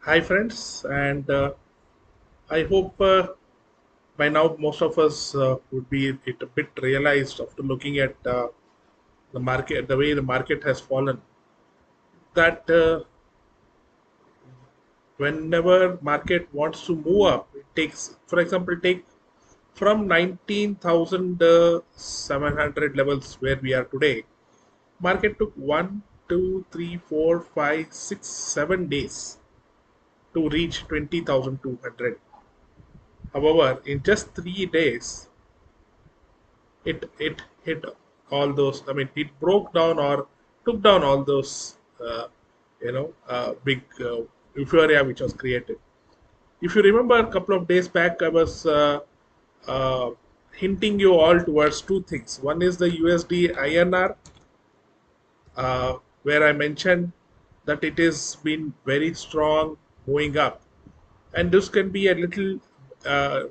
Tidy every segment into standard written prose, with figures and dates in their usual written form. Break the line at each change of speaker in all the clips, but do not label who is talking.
Hi, friends, and I hope by now most of us would be a bit realized after looking at the market, the way the market has fallen. That whenever market wants to move up, it takes, for example, take from 19,700 levels where we are today. Market took 1, 2, 3, 4, 5, 6, 7 days to reach 20,200. However, in just 3 days, it hit all those. I mean, it broke down or took down all those big euphoria which was created. If you remember, a couple of days back, I was uh, hinting you all towards two things. One is the USD INR, where I mentioned that it has been very strong, going up, and this can be a little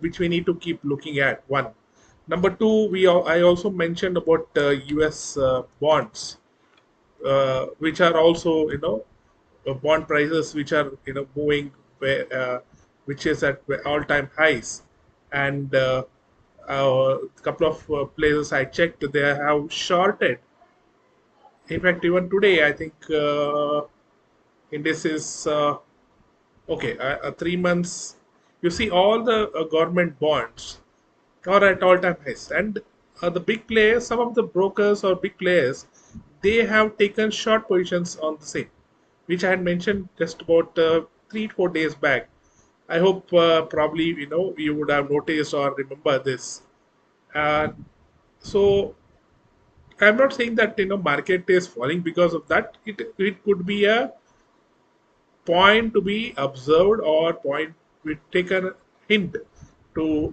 which we need to keep looking at. One, number two, I also mentioned about US bonds, which are also bond prices which are moving which is at all time highs, and a couple of places I checked, they have shorted. In fact, even today I think indices okay, 3 months. You see, all the government bonds are at all-time highs, and the big players, some of the brokers or big players, they have taken short positions on the same, which I had mentioned just about 3 4 days back. I hope probably you would have noticed or remember this. So I'm not saying that market is falling because of that. It could be a point to be observed, or point we take a hint to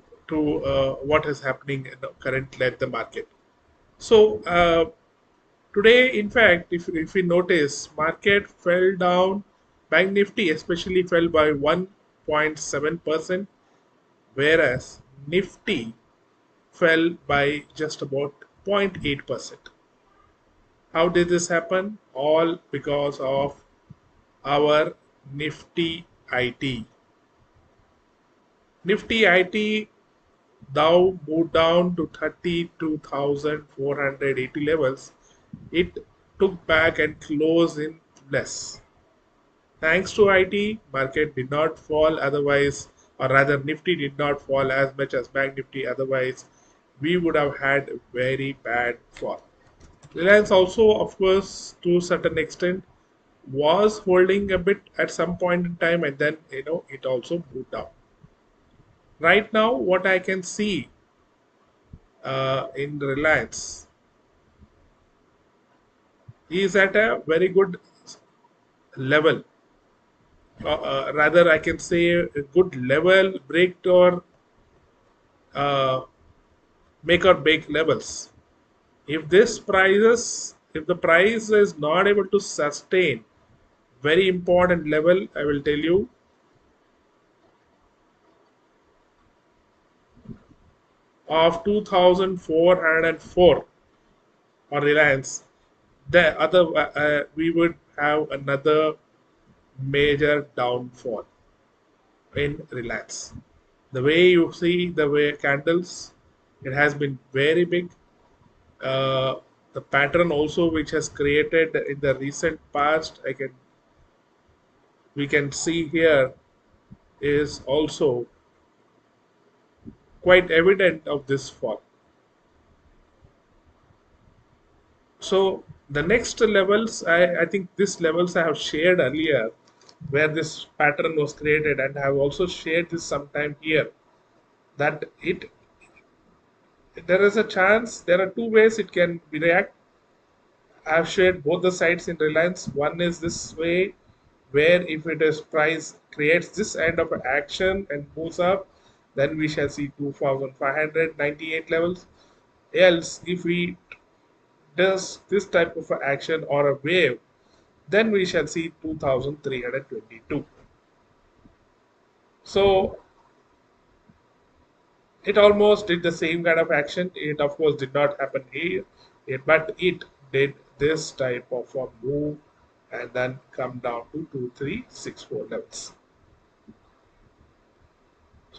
what is happening currently at the market. So today, in fact, if we notice, market fell down. Bank Nifty especially fell by 1.7%, whereas Nifty fell by just about 0.8%. How did this happen? All because of our Nifty IT. Nifty IT Dow moved down to 32,480 levels. It took back and closed in less. Thanks to IT, market did not fall otherwise, or rather Nifty did not fall as much as Bank Nifty, otherwise we would have had a very bad fall. Reliance also, of course, to a certain extent, was holding a bit at some point in time, and then it also moved down. Right now, what I can see in Reliance is at a very good level. Rather, I can say a good level break or uh, make or break levels. If the price is not able to sustain very important level, I will tell you, of 2,404 or Reliance, the other we would have another major downfall in Reliance. The way you see the way candles, it has been very big. The pattern also which has created in the recent past, we can see here, is also quite evident of this fall. So the next levels, I think this levels I have shared earlier, where this pattern was created, and I have also shared this sometime here, that it there is a chance, there are two ways it can be react. I have shared both the sides in Reliance. One is this way, where if it is price creates this end of action and moves up, then we shall see 2,598 levels. Else, if we does this type of action or a wave, then we shall see 2,322. So it almost did the same kind of action. It of course did not happen here, but it did this type of a move and then come down to 2,364 levels.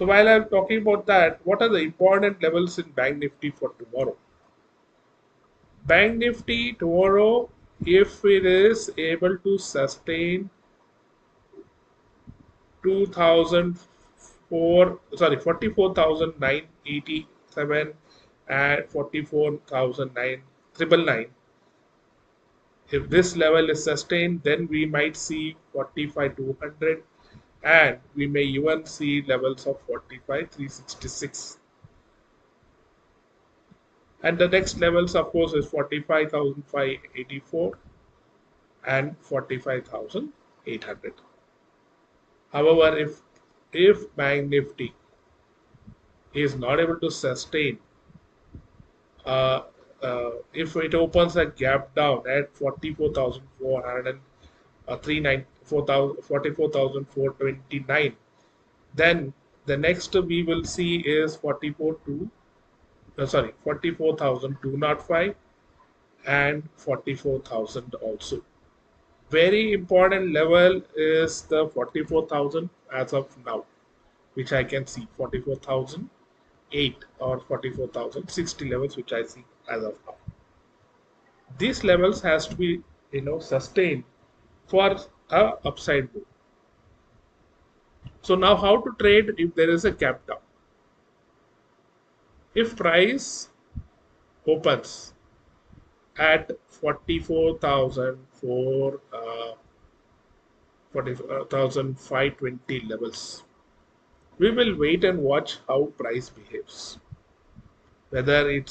So while I'm talking about that, what are the important levels in Bank Nifty for tomorrow? Bank Nifty tomorrow, if it is able to sustain 44,987 and 44,999. If this level is sustained, then we might see 45,200 and we may even see levels of 45,366. And the next levels, of course, is 45,584 and 45,800. However, if Bank Nifty is not able to sustain, uh, if it opens a gap down at 44,400 and 44,429, then the next we will see is 44,205 and 44,000 also. Very important level is the 44,000 as of now, which I can see 44,008 or 44,060 levels, which I see as of now. These levels has to be sustained for a upside move. So now how to trade if there is a gap down? If price opens at 44,520 levels, we will wait and watch how price behaves. Whether it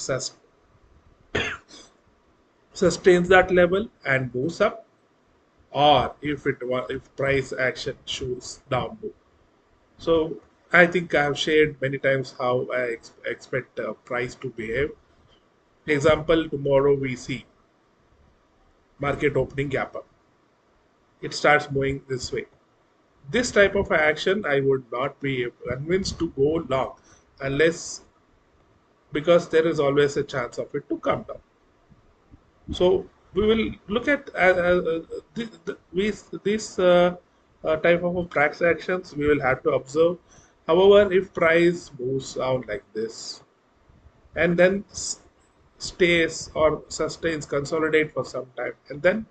sustains that level and moves up, or if price action shows down move. So I think I have shared many times how I expect price to behave. Example, tomorrow we see market opening gap up. It starts moving this way. This type of action I would not be convinced to go long unless, because there is always a chance of it to come down. So we will look at these type of transactions we will have to observe. However, if price moves out like this and then stays or sustains, consolidate for some time, and then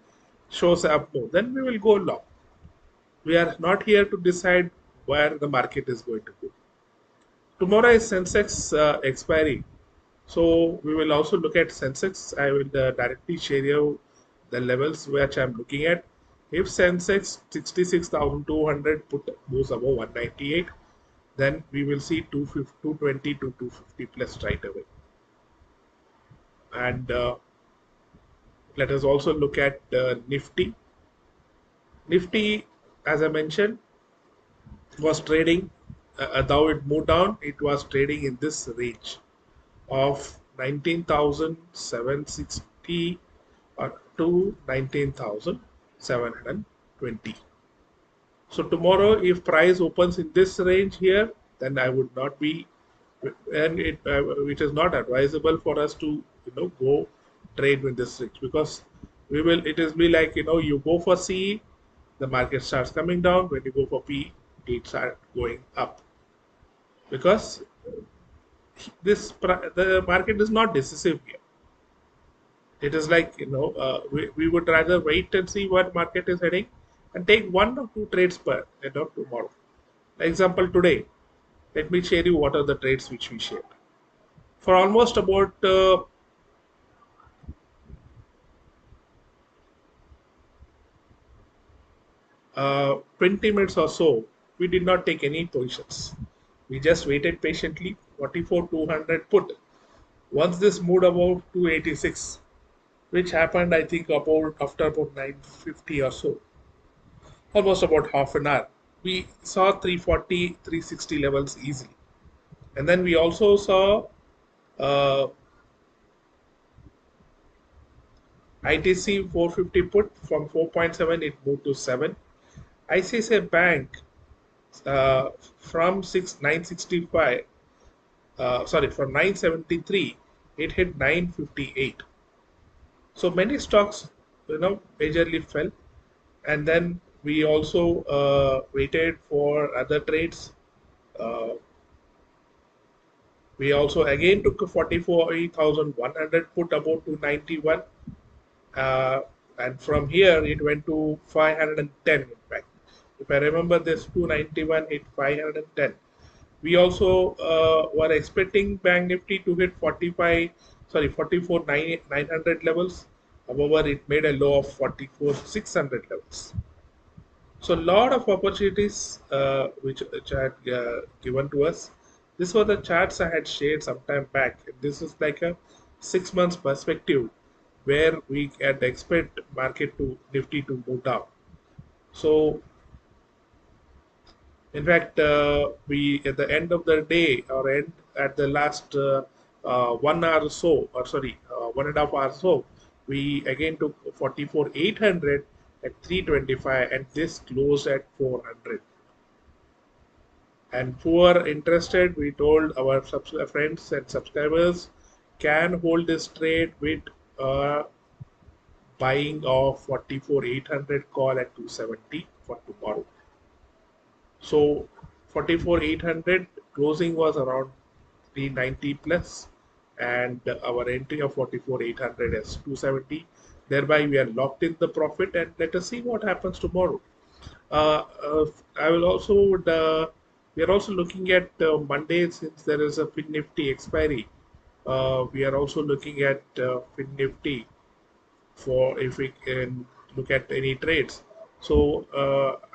shows up more, then we will go long. We are not here to decide where the market is going to go. Tomorrow is Sensex expiry. So we will also look at Sensex. I will directly share you the levels which I'm looking at. If Sensex 66,200 moves above 198, then we will see 220 to 250 plus right away. And let us also look at Nifty. Nifty, as I mentioned, was trading, though it moved down, it was trading in this range of 19,760 to 19,720. So tomorrow, if price opens in this range here, then I would not be, and it is not advisable for us to go trade with this range, because it is be like you go for C, the market starts coming down. When you go for P, it starts going up, because the market is not decisive here. It is like we would rather wait and see what market is heading and take one or two trades per tomorrow. Example today, let me share you what are the trades which we shared. For almost about 20 minutes or so, we did not take any positions. We just waited patiently. 44,200 put. Once this moved above 286, which happened I think about after about 9:50 or so, almost about half an hour, we saw 340, 360 levels easily. And then we also saw uh, ITC 450 put from 4.7, it moved to 7. ICICI Bank uh, from 965, from 973, it hit 958. So many stocks, majorly fell, and then we also waited for other trades. Uh, We also again took a 44,100 put about 291, uh, and from here it went to 510. In fact, if I remember, this 291 hit 510. We also were expecting Bank Nifty to hit 45, sorry, 44,900 levels. However, it made a low of 44,600 levels. So, a lot of opportunities which I had given to us. These were the charts I had shared some time back. This is like a 6 months perspective where we had expect market to Nifty to move down. So in fact, we at the end of the day or end at the last 1 hour or so, or sorry, 1.5 hours so, we again took 44,800 at 325, and this closed at 400. And who are interested, we told our friends and subscribers can hold this trade with buying of 44,800 call at 270 for tomorrow. So 44,800 closing was around 390 plus, and our entry of 44,800 is 270. Thereby, we are locked in the profit, and let us see what happens tomorrow. Uh, uh, I will also we are also looking at Monday, since there is a Fin Nifty expiry. We are also looking at Fin Nifty for if we can look at any trades. So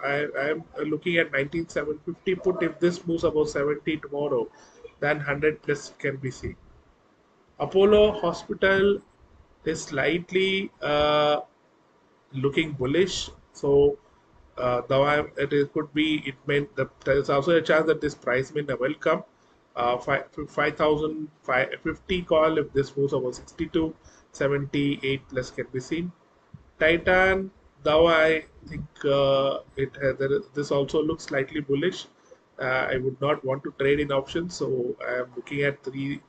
I am looking at 19,750 put. If this moves above 70 tomorrow, then 100 plus can be seen. Apollo Hospital is slightly looking bullish. So though could be, it may, there is also a chance that this price may never come. 5,550 call if this moves over 62, 78 plus can be seen. Titan, though I think this also looks slightly bullish. I would not want to trade in options, so I am looking at three.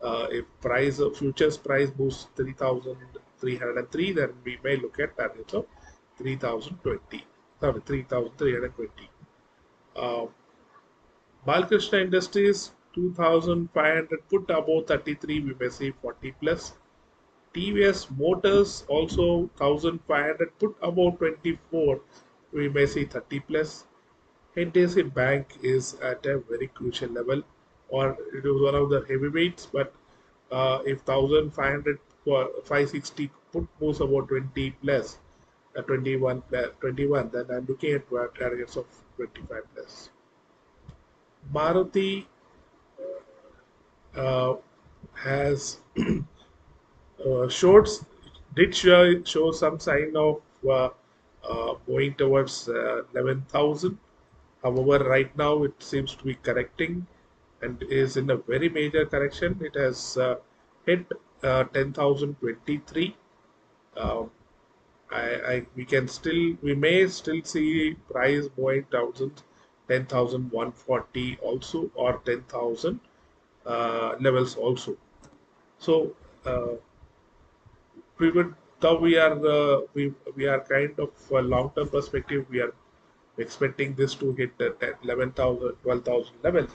If price of futures price moves 3,303, then we may look at targets of 3,020. Sorry, 3,320. Uh, Balkrishna Industries 2,500 put above 33. We may see 40 plus. TVS Motors also 1,500 put above 24. We may see 30 plus. HDFC Bank is at a very crucial level, or it is one of the heavyweights. But if 1,500 for 560 put moves about 20 plus, 21, then I'm looking at targets of 25 plus. Maruti uh, has shorts did show some sign of going towards 11,000. However, right now it seems to be correcting and is in a very major correction. It has hit 10,023. Uh, we may still see price going down 10,140 also, or 10,000 levels also. So we would though we are kind of a long term perspective, we are expecting this to hit the 11,000 12,000 levels.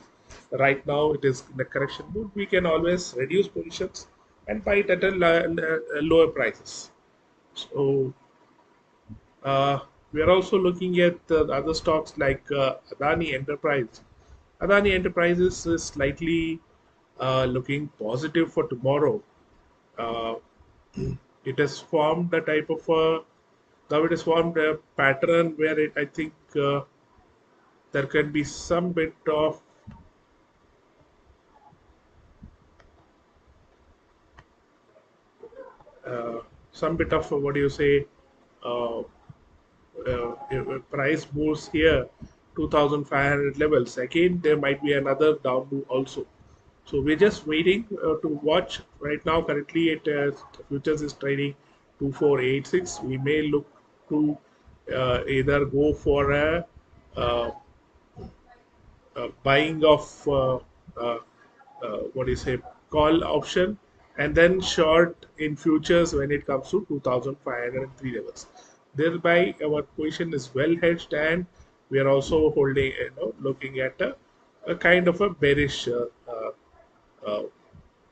Right now it is in the correction mode. We can always reduce positions and buy it at a lower prices. So we are also looking at other stocks like Adani Enterprise. Adani Enterprises is slightly looking positive for tomorrow. uh, it has formed a type of a now it has formed a pattern where I think there can be uh, some bit of what do you say, uh, if price moves here 2,500 levels again, there might be another down move also. So we're just waiting to watch. Right now currently it futures is trading 2486. We may look to either go for a uh, buying of uh, what do you say, call option, and then short in futures when it comes to 2,503 levels. Thereby our position is well hedged, and we are also holding, looking at a kind of a bearish uh,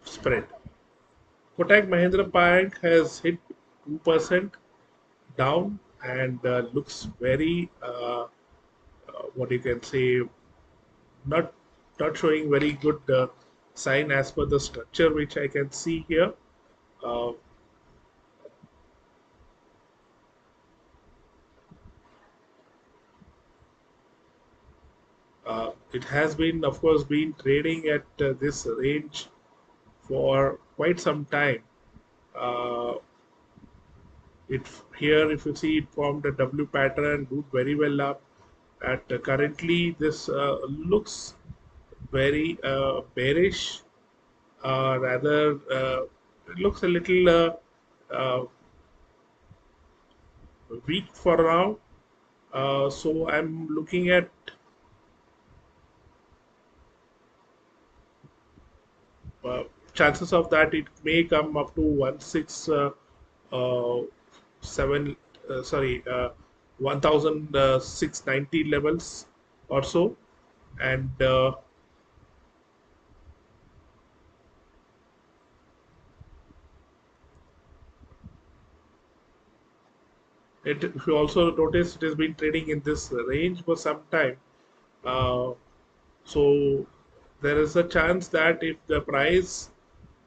spread. Kotak Mahindra Bank has hit 2% down and looks very what you can say, not not showing very good sign as per the structure which I can see here. Uh, it has been, of course, been trading at this range for quite some time. Uh, it here, if you see, it formed a W pattern, moved very well up. At currently, this looks very bearish. Rather, it looks a little weak for now. So I'm looking at uh, chances of that it may come up to 7 sorry 1690 levels or so, and it, if you also notice, it has been trading in this range for some time. uh, so there is a chance that if the price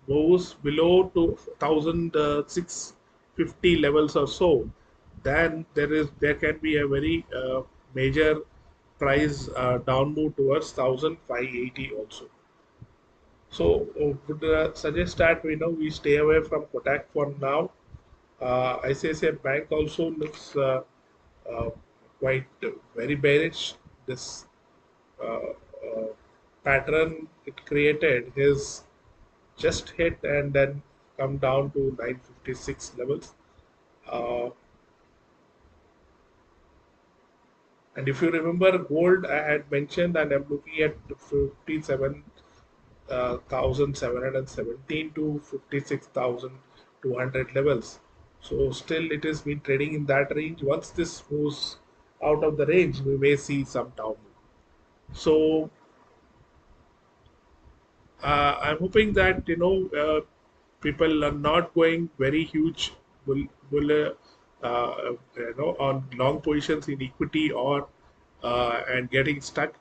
goes below to 1650 levels or so, then there can be a very major price down move towards 1580 also. So would suggest that we stay away from Kotak for now. ICICI Bank also looks uh, quite very bearish. This pattern it created is just hit and then come down to 956 levels. Uh, and if you remember gold, I had mentioned, and I'm looking at 57,717 to 56,200 levels. So still it has been trading in that range. Once this moves out of the range, we may see some down move. So I'm hoping that people are not going very huge on long positions in equity or and getting stuck.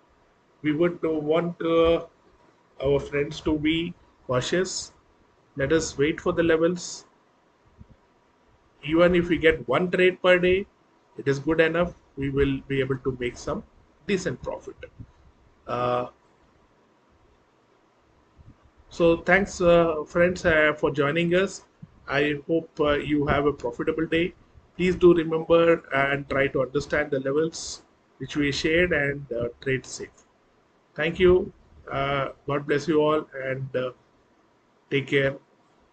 We would want our friends to be cautious. Let us wait for the levels. Even if we get one trade per day, it is good enough. We will be able to make some decent profit. Uh, So thanks, friends, for joining us. I hope you have a profitable day. Please do remember and try to understand the levels which we shared and trade safe. Thank you. God bless you all and take care.